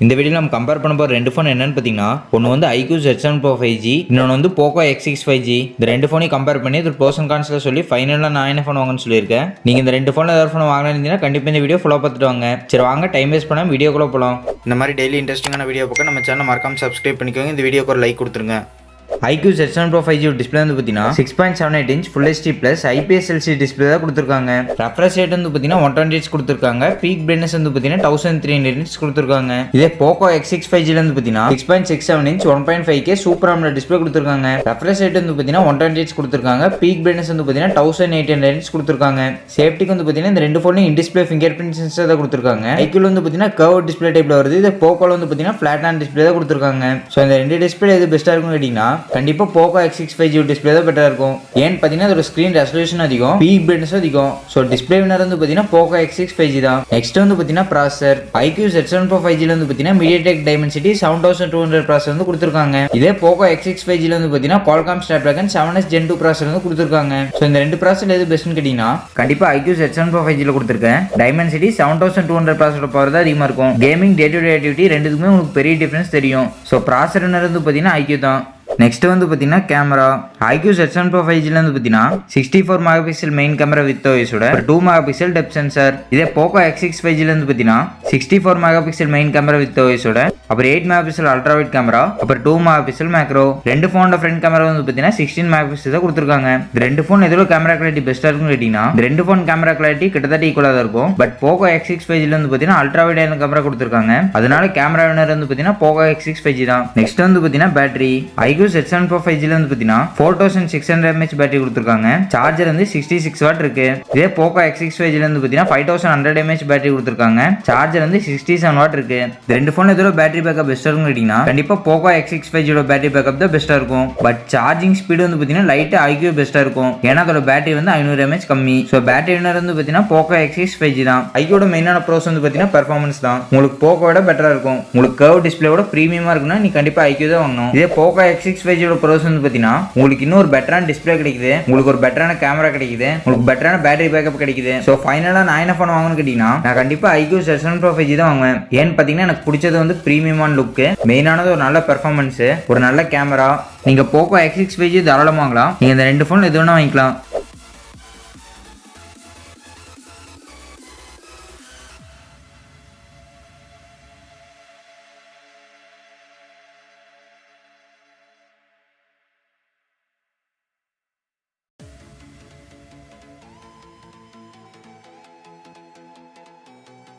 இந்த வீடியோல நம்ம கம்பேர் பண்ண போற ரெண்டு ஃபோன் என்னன்னு பாத்தீங்கன்னா ஒன்னு வந்து Iqoo Z7 Pro 5G, இன்னொன்னு வந்து Poco X6 5G. இந்த ரெண்டு ஃபோனையும் கம்பேர் பண்ணி இது ப்ரோஸ் அண்ட் கான்ஸ்ல சொல்லி ஃபைனலா நான் என்ன ஃபோன் வாங்கன்னு சொல்லியிருக்கேன். நீங்க இந்த ரெண்டு ஃபோன்ல ஏதாவது ஃபோன் வாங்கலாம் இருந்தீங்கன்னா கண்டிப்பா இந்த வீடியோ ஃபுல்லா பார்த்துட்டு வாங்க. சரி வாங்க டைம் வேஸ்ட் பண்ணாம வீடியோக்குள்ள போலாம். இந்த மாதிரி டெய்லி இன்ட்ரெஸ்டிங்கான வீடியோ பார்க்க நம்ம சேனலை மறக்காம சப்ஸ்கிரைப் பண்ணிக்கோங்க. இந்த வீடியோக்கு ஒரு லைக் கொடுத்துருங்க. Iqoo Z7 Pro 5G display வந்து பார்த்தீங்கன்னா 6.78 inch Full HD Plus IPS LCD display தான் கொடுத்துருக்காங்க. ரெஃப்ரெஷ் ரேட் வந்து பார்த்தீங்கன்னா 120 Hz கொடுத்துருக்காங்க. பீக் பிரைட்னஸ் வந்து பார்த்தீங்கன்னா 1300 nits கொடுத்துருக்காங்க. இதே Poco X6 5G வந்து பார்த்தீங்கன்னா 6.67 inch 1.5K super AMOLED display கொடுத்துருக்காங்க. ரெஃப்ரெஷ் ரேட் வந்து பார்த்தீங்கன்னா 120 Hz கொடுத்துருக்காங்க. பீக் பிரைட்னஸ் வந்து பார்த்தீங்கன்னா 1800 nits கொடுத்துருக்காங்க. சேஃப்டிக்கு வந்து பார்த்தீங்கன்னா இந்த ரெண்டு ஃபோன்லையும் in display fingerprint sensor தான் கொடுத்துருக்காங்க. Iqoo வந்து பார்த்தீங்கன்னா கர்வ் டிஸ்பிளே டைப்ல வருது. இதே Poco வந்து பார்த்தீங்கன்னா ஃபிளாட் ஆன் டிஸ்பிளே தான் கொடுத்துருக்காங்க. ஸோ இந்த ரெண்டு டிஸ்பிளே எது பெஸ்ட்டாக இருக்கும்னு கேட்டிங்கன்னா கண்டிப்பா Poco X6 5G டிஸ்பிளே தான் பெட்டரா இருக்கும். ஏன்னு பாத்தீங்கன்னா அதோட ஸ்கிரீன் ரெசல்யூஷன் அதிகம், பீக் பிரைட்னஸ் அதிகம். சோ டிஸ்பிளே வினர் வந்து பாத்தீங்கன்னா Poco X6 5G தான். நெக்ஸ்ட் வந்து பாத்தீங்கன்னா processor Iqoo Z7 Pro 5G ல வந்து பாத்தீங்கன்னா MediaTek Dimensity 7200 ப்ராசஸர் வந்து கொடுத்திருக்காங்க. இதே Poco X6 5G ல வந்து பாத்தீங்கன்னா Qualcomm Snapdragon 7s Gen 2 processor வந்து கொடுத்திருக்காங்க. சோ இந்த ரெண்டு ப்ராசஸர் எது பெஸ்ட்னு கேட்டீங்கன்னா கண்டிப்பா Iqoo Z7 Pro 5G ல கொடுத்திருக்கேன். Dimensity 7200 ப்ராசஸரோட பவர் தான் அதிகமா இருக்கும். Gaming, day to day activity ரெண்டுக்குமே உங்களுக்கு பெரிய டிஃபரன்ஸ் தெரியும். சோ ப்ராசஸர் வினர் வந்து பாத்தீங்கன்னா Iqoo தான். நெக்ஸ்ட் வந்து பார்த்தீங்கன்னா camera Iqoo Z7 Pro 5G ல வந்து பார்த்தீங்கன்னா 64 மெகாபிக்சல் மெயின் கேமரா வித் ஓஎஸோட 2 மெகாபிக்சல் டெப்த் சென்சார். இதே Poco X6 5G ல வந்து பார்த்தீங்கன்னா 64 மெகாபிக்சல் மெயின் கேமரா வித் ஓஎஸோட அப்புறம் 8 மெகாபிக்சல் அல்ட்ரா வைட் கேமரா அப்புறம் 2 மெகாபிக்சல் மேக்ரோ. ரெண்டு ஃபோனோட ஃப்ரண்ட் கேமரா வந்து பார்த்தீங்கன்னா 16 மெகாபிக்சல் தான் கொடுத்துருக்காங்க. இந்த ரெண்டு ஃபோன் எதோ கேமரா குவாலிட்டி பெஸ்ட்டாக இருக்குன்னு கேட்டிங்கன்னா இந்த ரெண்டு ஃபோன் கேமரா குவாலிட்டி கிட்டத்தட்ட ஈக்குவலாக தான் இருக்கும். பட் Poco X6 5G ல வந்து பார்த்தீங்கன்னா அல்ட்ரா வைட் ஆங்கிள் கேமரா கொடுத்துருக்காங்க. அதனால கேமரா வினர் வந்து பார்த்தீங்கன்னா Poco X6 5G தான். நெக்ஸ்ட் வந்து பார்த்தீங்கன்னா battery Iqoo Z7 Pro 5G ல வந்து பார்த்தீங்கன்னா 4600 mAh பேட்டரி கொடுத்துருக்காங்க. சார்ஜர் வந்து 66 வாட் இருக்கு. இதே Poco X6 5G ல வந்து பார்த்தீங்கன்னா 5100 mAh பேட்டரி கொடுத்துருக்காங்க. சார்ஜர் வந்து 67 வாட் இருக்கு. இந்த ரெண்டு ஃபோன் எதோ பேட்டரி பேக்கப் பெஸ்ட்டாக இருக்குன்னு கேட்டிங்கன்னா கண்டிப்பா Poco X6 5G யோட பேட்டரி பேக்கப் தான் பெஸ்ட்டாக இருக்கும். பட் சார்ஜிங் ஸ்பீடு வந்து பார்த்தீங்கன்னா லைட்டா Iqoo பெஸ்ட்டாக இருக்கும். ஏன்னா அதோட பேட்டரி வந்து 500 mAh கம்மி. ஸோ பேட்டரி வினர் வந்து பார்த்தீங்கன்னா Poco X6 5G தான். Iqooட மெயினான ப்ரோஸ் வந்து பார்த்தீங்கன்னா பெர்ஃபார்மன்ஸ் தான். உங்களுக்கு Pocoவோட பெட்டரா இருக்கும். உங்களுக்கு கர்வ் டிஸ்பிளேவோட பிரீமியமா இருக்குன்னா நீ கண்டிப்பா Iqoo தான் வாங்கணும். இதே Poco X6 5G யோட ப்ரோஸ் வந்து பார்த்தீங்கன்னா உங்களுக்கு இன்னொரு பெட்டரான டிஸ்பிளே கிடைக்குது, உங்களுக்கு ஒரு பெட்டரான கேமரா கிடைக்குது, உங்களுக்கு பெட்டரான பேட்டரி பேக்கப் கிடைக்குது. ஸோ ஃபைனலா நான் என்ன ஃபோன் வாங்கணும்னு கேட்டீங்கன்னா நான் கண்டிப்பா Iqoo Z7 Pro 5G தான் வாங்குவேன். ஏன்னு பார்த்தீங்கன்னா எனக்கு பிடிச்சது வந்து பிரீமியமான லுக்கு, மெயினானது ஒரு நல்ல பெர்ஃபார்மன்ஸ், ஒரு நல்ல கேமரா. நீங்க Poco X6 5G தாராளமாக வாங்கலாம். நீங்க இந்த ரெண்டு ஃபோன் எது வேணா வாங்கிக்கலாம்.